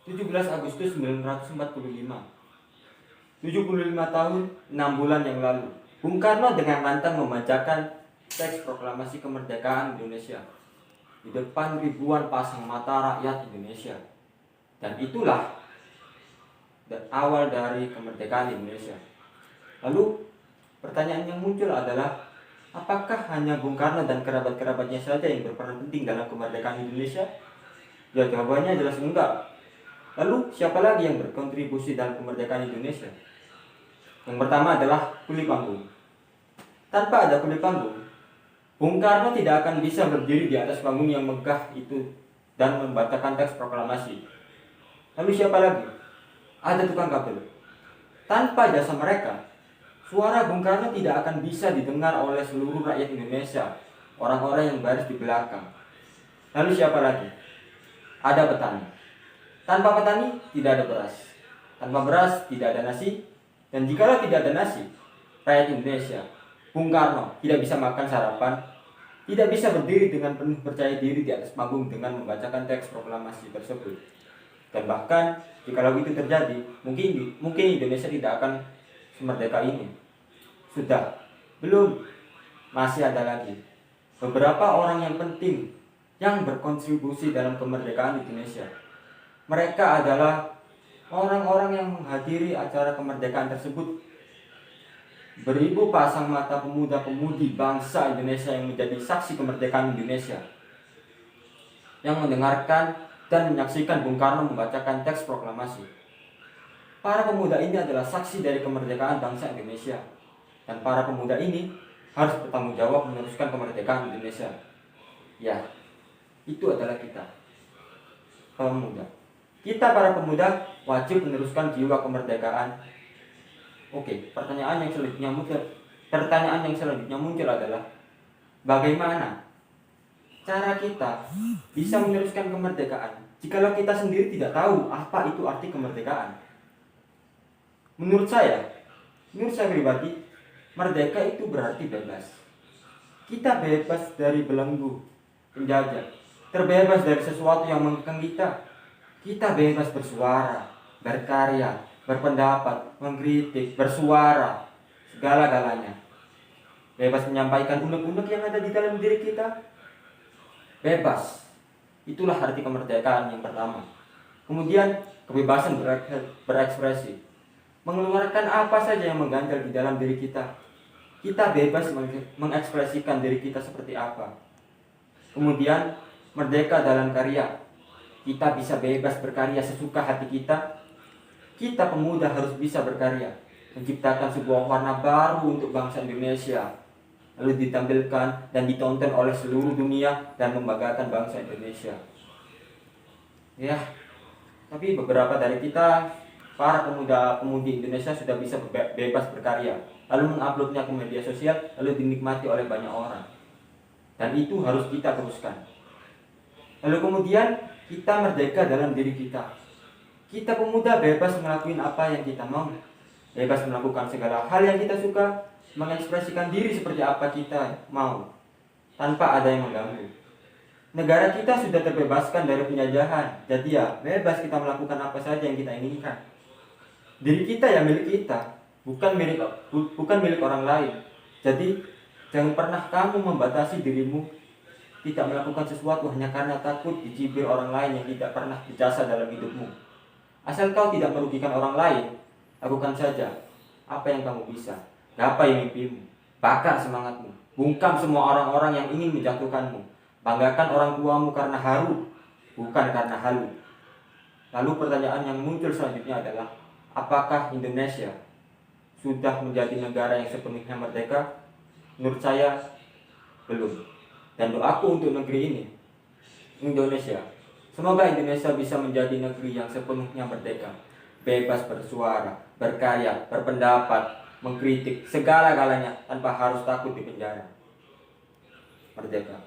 17 Agustus 1945. 75 tahun 6 bulan yang lalu, Bung Karno dengan lantang membacakan teks proklamasi kemerdekaan Indonesia di depan ribuan pasang mata rakyat Indonesia. Dan itulah awal dari kemerdekaan Indonesia. Lalu pertanyaan yang muncul adalah, apakah hanya Bung Karno dan kerabat-kerabatnya saja yang berperan penting dalam kemerdekaan Indonesia? Ya, jawabannya jelas enggak. Lalu siapa lagi yang berkontribusi dalam kemerdekaan Indonesia? Yang pertama adalah kuli panggung. Tanpa ada kuli panggung, Bung Karno tidak akan bisa berdiri di atas panggung yang megah itu dan membacakan teks proklamasi. Lalu siapa lagi? Ada tukang kabel. Tanpa jasa mereka, suara Bung Karno tidak akan bisa didengar oleh seluruh rakyat Indonesia, orang-orang yang baris di belakang. Lalu siapa lagi? Ada petani. Tanpa petani tidak ada beras. Tanpa beras tidak ada nasi. Dan jikalau tidak ada nasi, rakyat Indonesia, Bung Karno tidak bisa makan sarapan, tidak bisa berdiri dengan penuh percaya diri di atas panggung dengan membacakan teks proklamasi tersebut. Dan bahkan jikalau itu terjadi, mungkin Indonesia tidak akan semerdeka ini. Sudah, belum, masih ada lagi beberapa orang yang penting yang berkontribusi dalam kemerdekaan Indonesia. Mereka adalah orang-orang yang menghadiri acara kemerdekaan tersebut. Beribu pasang mata pemuda-pemudi bangsa Indonesia yang menjadi saksi kemerdekaan Indonesia, yang mendengarkan dan menyaksikan Bung Karno membacakan teks proklamasi. Para pemuda ini adalah saksi dari kemerdekaan bangsa Indonesia. Dan para pemuda ini harus bertanggung jawab meneruskan kemerdekaan Indonesia. Ya, itu adalah kita, pemuda. Kita para pemuda wajib meneruskan jiwa kemerdekaan. Oke, pertanyaan yang selanjutnya muncul adalah, bagaimana cara kita bisa meneruskan kemerdekaan jikalau kita sendiri tidak tahu apa itu arti kemerdekaan? Menurut saya pribadi, merdeka itu berarti bebas. Kita bebas dari belenggu penjajah, terbebas dari sesuatu yang mengekang kita. Kita bebas bersuara, berkarya, berpendapat, mengkritik, bersuara, segala-galanya. Bebas menyampaikan unek-unek yang ada di dalam diri kita. Bebas. Itulah arti kemerdekaan yang pertama. Kemudian kebebasan berekspresi. Mengeluarkan apa saja yang mengganjal di dalam diri kita. Kita bebas mengekspresikan diri kita seperti apa. Kemudian merdeka dalam karya. Kita bisa bebas berkarya sesuka hati kita. Kita pemuda harus bisa berkarya, menciptakan sebuah warna baru untuk bangsa Indonesia, lalu ditampilkan dan ditonton oleh seluruh dunia dan membanggakan bangsa Indonesia. Ya, tapi beberapa dari kita, para pemuda-pemudi Indonesia, sudah bisa bebas berkarya, lalu menguploadnya ke media sosial, lalu dinikmati oleh banyak orang. Dan itu harus kita teruskan. Lalu kemudian kita merdeka dalam diri kita. Kita pemuda bebas ngelakuin apa yang kita mau, bebas melakukan segala hal yang kita suka, mengekspresikan diri seperti apa kita mau, tanpa ada yang mengganggu. Negara kita sudah terbebaskan dari penjajahan, jadi ya bebas kita melakukan apa saja yang kita inginkan. Diri kita ya milik kita, bukan milik orang lain. Jadi jangan pernah kamu membatasi dirimu tidak melakukan sesuatu hanya karena takut dicibir orang lain yang tidak pernah berjasa dalam hidupmu. Asal kau tidak merugikan orang lain, lakukan saja apa yang kamu bisa. Gapai mimpimu, bakar semangatmu, bungkam semua orang-orang yang ingin menjatuhkanmu. Banggakan orang tuamu karena haru, bukan karena halu. Lalu pertanyaan yang muncul selanjutnya adalah, apakah Indonesia sudah menjadi negara yang sepenuhnya merdeka? Menurut saya, belum. Dan doaku untuk negeri ini, Indonesia, semoga Indonesia bisa menjadi negeri yang sepenuhnya merdeka, bebas bersuara, berkarya, berpendapat, mengkritik, segala-galanya tanpa harus takut di penjara. Merdeka.